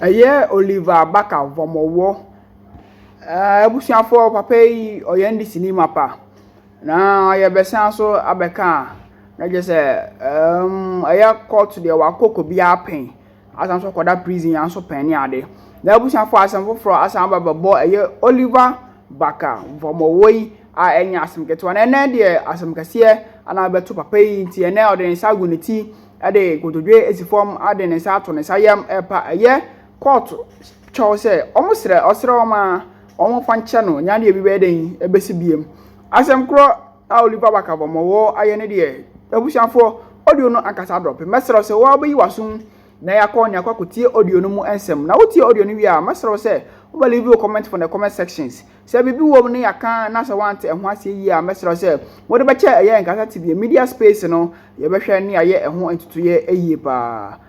Oliver Barkar vomowo ebusuafo papa yi oyendi sinima pa na ye besan so abeka na je se court de wa koko bia pen asan so koda prison yan so pen ni ade na ebusuafo asan foforo asan bababo Oliver Barkar vomowo yi a enya asem keto na ene de asem kase ana beto papa yi nti ene ode nsa guniti ade kotodwe esifom ade ne sa to ne sayam epa court chow say omosre osre oma omo fanche no nya de bi den ebesi biem asem kro Oliver Barkar bomowo ayene de abusiafo audio no akasa drop mesro say wo be yiwasun na yakọ ne akwakotie audio no mu ensem na wotie audio no wi a mesro say wo be leave a comment for the comment sections say bibi wo ne yaka na say want ehun ase yi a mesro say wo de be che eye nkasa tv media space no ye be hwe ne aye ehun entutuye eyie pa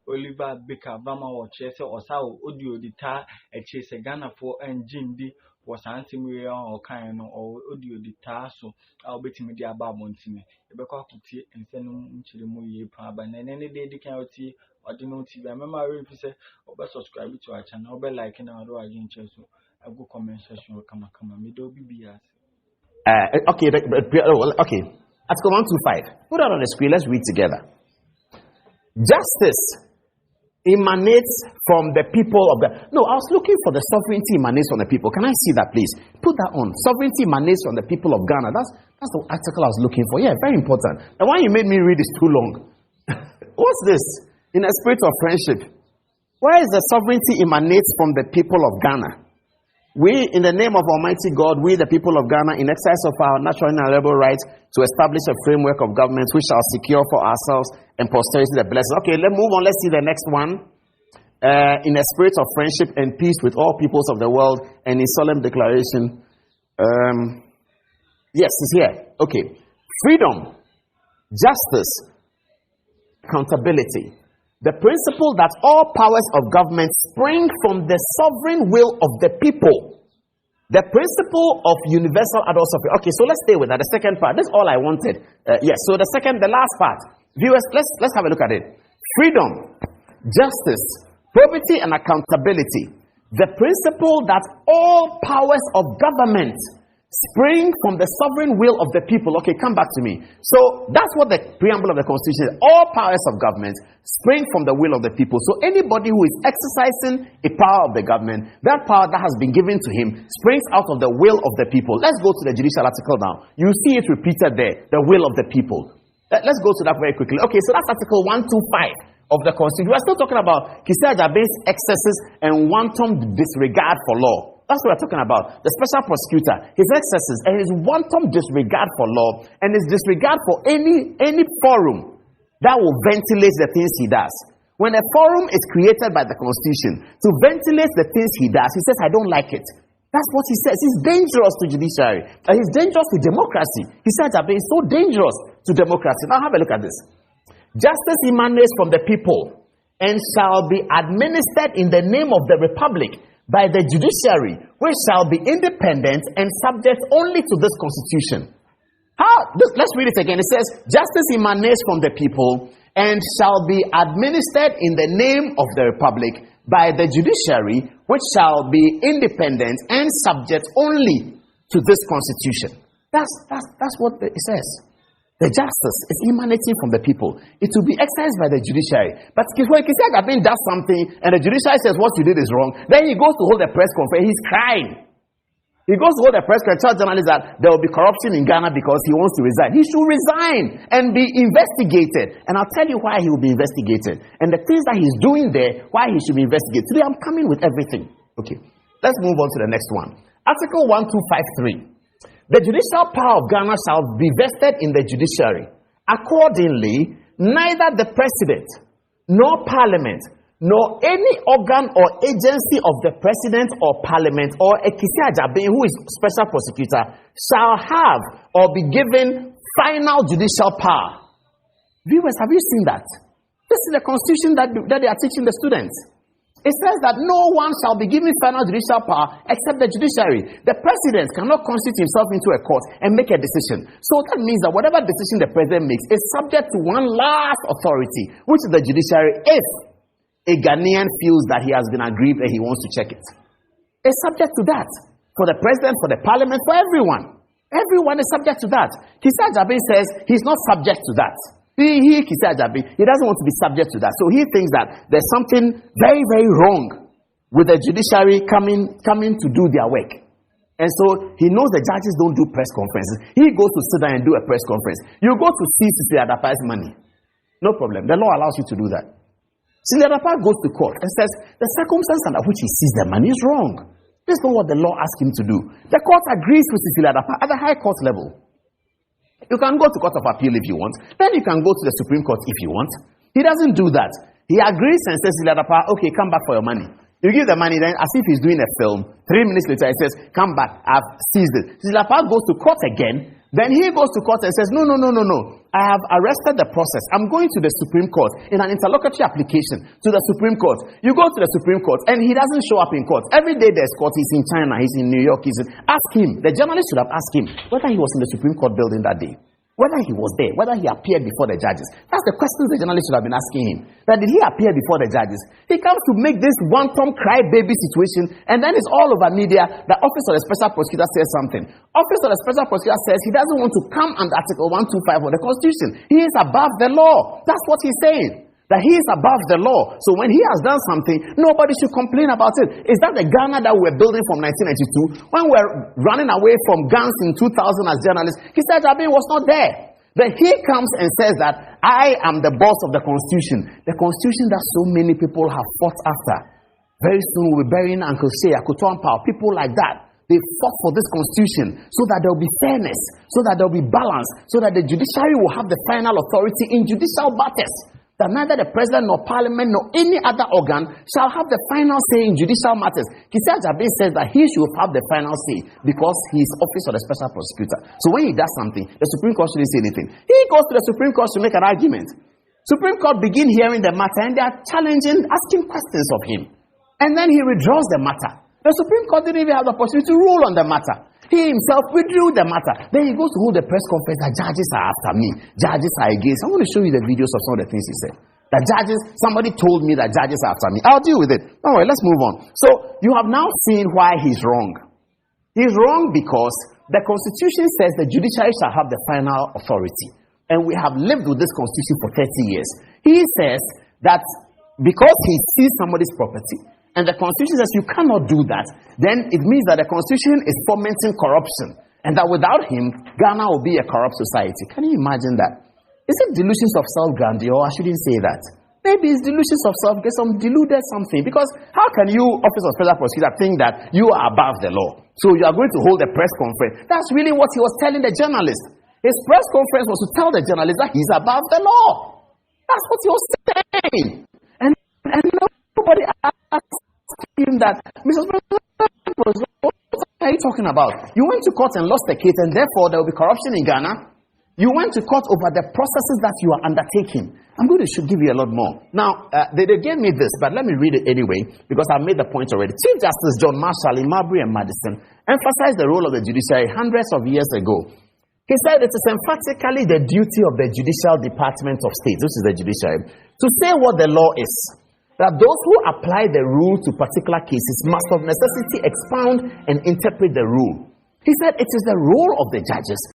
Oliver Barkar vama watche se osawo audio dita eche se Ghana for engine was anti-mayor or kind or audio dita so I'll bet me the above montine ebekwa kuti ensenu nchiremu ye pa ba na any day the can oti ordinary TV remember if you say obe subscribe to our channel obe like na do again so I go comment section kama me do BBS okay article 125 put that on the screen, let's read together. Justice emanates from the people of the... No, I was looking for the sovereignty emanates from the people. Can I see that, please? Put that on. Sovereignty emanates from the people of Ghana. That's the article I was looking for. Yeah, very important. The one you made me read is too long. What's this? In a spirit of friendship. Where is the sovereignty emanates from the people of Ghana? We, in the name of Almighty God, we, the people of Ghana, in exercise of our natural and inalienable right to establish a framework of government which shall secure for ourselves and posterity the blessings. Okay, let's move on. Let's see the next one. In a spirit of friendship and peace with all peoples of the world and in solemn declaration. Yes, it's here. Okay. Freedom, justice, accountability. The principle that all powers of government spring from the sovereign will of the people. The principle of universal adult suffrage. Okay, so let's stay with that. The second part. That's all I wanted. Yes. So the last part. Viewers, let's have a look at it. Freedom, justice, probity, and accountability. The principle that all powers of government spring from the sovereign will of the people. Okay, come back to me. So that's what the preamble of the Constitution is. All powers of government spring from the will of the people. So anybody who is exercising a power of the government, that power that has been given to him springs out of the will of the people. Let's go to the judicial article now. You see it repeated there, the will of the people. Let's go to that very quickly. Okay, so that's article 125 of the Constitution. We're still talking about criês excesses and wanton disregard for law. That's what we're talking about. The special prosecutor, his excesses and his wanton disregard for law and his disregard for any forum that will ventilate the things he does. When a forum is created by the Constitution to ventilate the things he does, he says, I don't like it. That's what he says. He's dangerous to judiciary. He's dangerous to democracy. He says that he's so dangerous to democracy. Now have a look at this. Justice emanates from the people and shall be administered in the name of the Republic by the judiciary, which shall be independent and subject only to this Constitution. Let's read it again. It says, justice emanates from the people and shall be administered in the name of the Republic by the judiciary, which shall be independent and subject only to this Constitution. That's what it says. The justice is emanating from the people. It will be exercised by the judiciary. But when criês does something and the judiciary says what you did is wrong, then he goes to hold a press conference. He's crying. He goes to hold a press conference, tell journalists that there will be corruption in Ghana because he wants to resign. He should resign and be investigated. And I'll tell you why he will be investigated. And the things that he's doing there, why he should be investigated. Today I'm coming with everything. Okay, let's move on to the next one. Article 1253. The judicial power of Ghana shall be vested in the judiciary. Accordingly, neither the president, nor parliament, nor any organ or agency of the president or parliament or a criês who is special prosecutor shall have or be given final judicial power. Viewers, have you seen that? This is the Constitution that they are teaching the students. It says that no one shall be given final judicial power except the judiciary. The president cannot constitute himself into a court and make a decision. So that means that whatever decision the president makes is subject to one last authority, which is the judiciary, a Ghanaian feels that he has been aggrieved and he wants to check it. It's subject to that. For the president, for the parliament, for everyone. Everyone is subject to that. Kisa Ajabe says he's not subject to that. Kisa Ajabe, he doesn't want to be subject to that. So he thinks that there's something very, very wrong with the judiciary coming to do their work. And so he knows the judges don't do press conferences. He goes to sit down and do a press conference. You go to see Sisi Adapa's money. No problem. The law allows you to do that. Sisi Adapa goes to court and says the circumstance under which he sees the money is wrong. That's not what the law asks him to do. The court agrees with Sisi Adapa at the high court level. You can go to court of appeal if you want. Then you can go to the Supreme Court if you want. He doesn't do that. He agrees and says, Sisi Adapa, okay, come back for your money. You give the money, then as if he's doing a film. 3 minutes later, he says, come back, I've seized it. Sisi Adapa goes to court again. Then he goes to court and says, no. I have arrested the process. I'm going to the Supreme Court in an interlocutory application to the Supreme Court. You go to the Supreme Court and he doesn't show up in court. Every day there's court. He's in China. He's in New York. Ask him. The journalist should have asked him whether he was in the Supreme Court building that day. Whether he was there, whether he appeared before the judges. That's the questions the journalist should have been asking him. That did he appear before the judges? He comes to make this one-time cry-baby situation, and then it's all over media. The Office of the Special Prosecutor says something. Office of the Special Prosecutor says he doesn't want to come under Article 125 of the Constitution. He is above the law. That's what he's saying. That he is above the law. So when he has done something, nobody should complain about it. Is that the Ghana that we're building from 1992? When we're running away from guns in 2000 as journalists, he said Abe was not there. Then he comes and says that I am the boss of the Constitution. The Constitution that so many people have fought after. Very soon we'll be burying Uncle Shea, Akutuampa, people like that. They fought for this Constitution so that there will be fairness, so that there will be balance, so that the judiciary will have the final authority in judicial matters. That neither the president nor parliament nor any other organ shall have the final say in judicial matters. Kisi Ajabe says that he should have the final say because he is office of the special prosecutor. So when he does something, the Supreme Court shouldn't say anything. He goes to the Supreme Court to make an argument. Supreme Court begin hearing the matter and they are challenging, asking questions of him. And then he withdraws the matter. The Supreme Court didn't even have the opportunity to rule on the matter. He himself withdrew the matter. Then he goes to hold a press conference that judges are after me. Judges are against. I want to show you the videos of some of the things he said. That judges, somebody told me that judges are after me. I'll deal with it. Don't worry, let's move on. So you have now seen why he's wrong. He's wrong because the Constitution says the judiciary shall have the final authority. And we have lived with this Constitution for 30 years. He says that because he sees somebody's property, and the Constitution says you cannot do that, then it means that the Constitution is fomenting corruption. And that without him, Ghana will be a corrupt society. Can you imagine that? Is it delusions of self-grandeur? I shouldn't say that. Maybe it's delusions of self, get some deluded something. Because how can you, Office of Special Prosecutor, think that you are above the law? So you are going to hold a press conference. That's really what he was telling the journalist. His press conference was to tell the journalist that he's above the law. That's what he was saying. And nobody asked him that, Mr. President, what are you talking about? You went to court and lost the case, and therefore there will be corruption in Ghana. You went to court over the processes that you are undertaking. I'm going to give you a lot more. Now, they gave me this, but let me read it anyway, because I've made the point already. Chief Justice John Marshall in Marbury and Madison emphasized the role of the judiciary hundreds of years ago. He said it is emphatically the duty of the Judicial Department of State, which is the judiciary, to say what the law is. That those who apply the rule to particular cases must of necessity expound and interpret the rule. He said it is the role of the judges